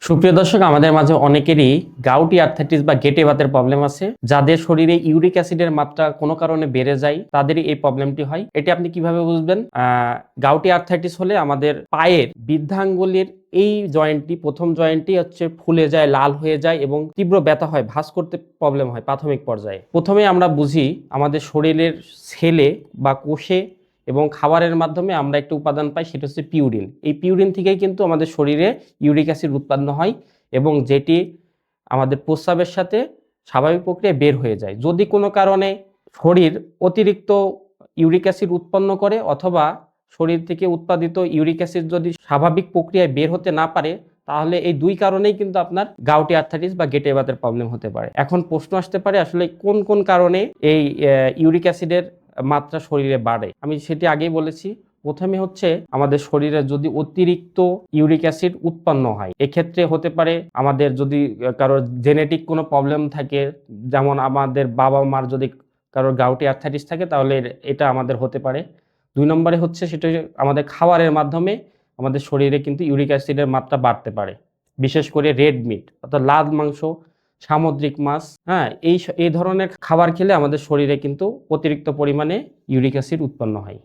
সুপ্রিয় দর্শক, আমাদের মাঝে অনেকেরই গাউটি আর্থ্রাইটিস বা গেটে বাতের প্রবলেম আছে। যাদের শরীরে ইউরিক অ্যাসিডের মাত্রা কোনো কারণে বেড়ে যায় তাদেরই এই প্রবলেমটি হয়। এটি আপনি কিভাবে বুঝবেন? গাউটি আর্থ্রাইটিস হলে আমাদের পায়ের বৃদ্ধাঙ্গুলের এই জয়েন্টটি, প্রথম জয়েন্টটি হচ্ছে ফুলে যায়, লাল হয়ে যায় এবং তীব্র ব্যথা হয়, ভাঁজ করতে প্রবলেম হয় প্রাথমিক পর্যায়ে। প্রথমে আমরা বুঝি আমাদের শরীরের সেলে বা কোষে এবং খাবারের মাধ্যমে আমরা একটা উপাদান পাই, সেটা হচ্ছে পিউরিন। এই পিউরিন থেকেই কিন্তু আমাদের শরীরে ইউরিক অ্যাসিড উৎপন্ন হয় এবং যেটি আমাদের প্রস্রাবের সাথে স্বাভাবিক প্রক্রিয়ায় বের হয়ে যায়। যদি কোনো কারণে শরীর অতিরিক্ত ইউরিক অ্যাসিড উৎপন্ন করে অথবা শরীর থেকে উৎপাদিত ইউরিক অ্যাসিড যদি স্বাভাবিক প্রক্রিয়ায় বের হতে না পারে, তাহলে এই দুই কারণেই কিন্তু আপনার গাউটি আর্থ্রাইটিস বা গেটে বাতের প্রবলেম হতে পারে। এখন প্রশ্ন আসতে পারে, আসলে কোন কোন কারণে এই ইউরিক অ্যাসিডের মাত্রা শরীরে বাড়ে। আমি সেটি আগেই বলেছি। প্রথমে হচ্ছে আমাদের শরীরে যদি অতিরিক্ত ইউরিক অ্যাসিড উৎপন্ন হয়, এক্ষেত্রে হতে পারে আমাদের যদি কারোর জেনেটিক কোনো প্রবলেম থাকে, যেমন আমাদের বাবা মার যদি কারোর গাউটি আর্থ্রাইটিস থাকে, তাহলে এটা আমাদের হতে পারে। 2 নম্বরে হচ্ছে সেটা আমাদের খাবারের মাধ্যমে আমাদের শরীরে কিন্তু ইউরিক অ্যাসিডের মাত্রা বাড়তে পারে, বিশেষ করে রেড মিট অর্থাৎ লাল মাংস, সামুদ্রিক মাছ, হ্যাঁ, এই ধরনের খাবার খেলে আমাদের শরীরে কিন্তু অতিরিক্ত পরিমাণে ইউরিক অ্যাসিড উৎপন্ন হয়।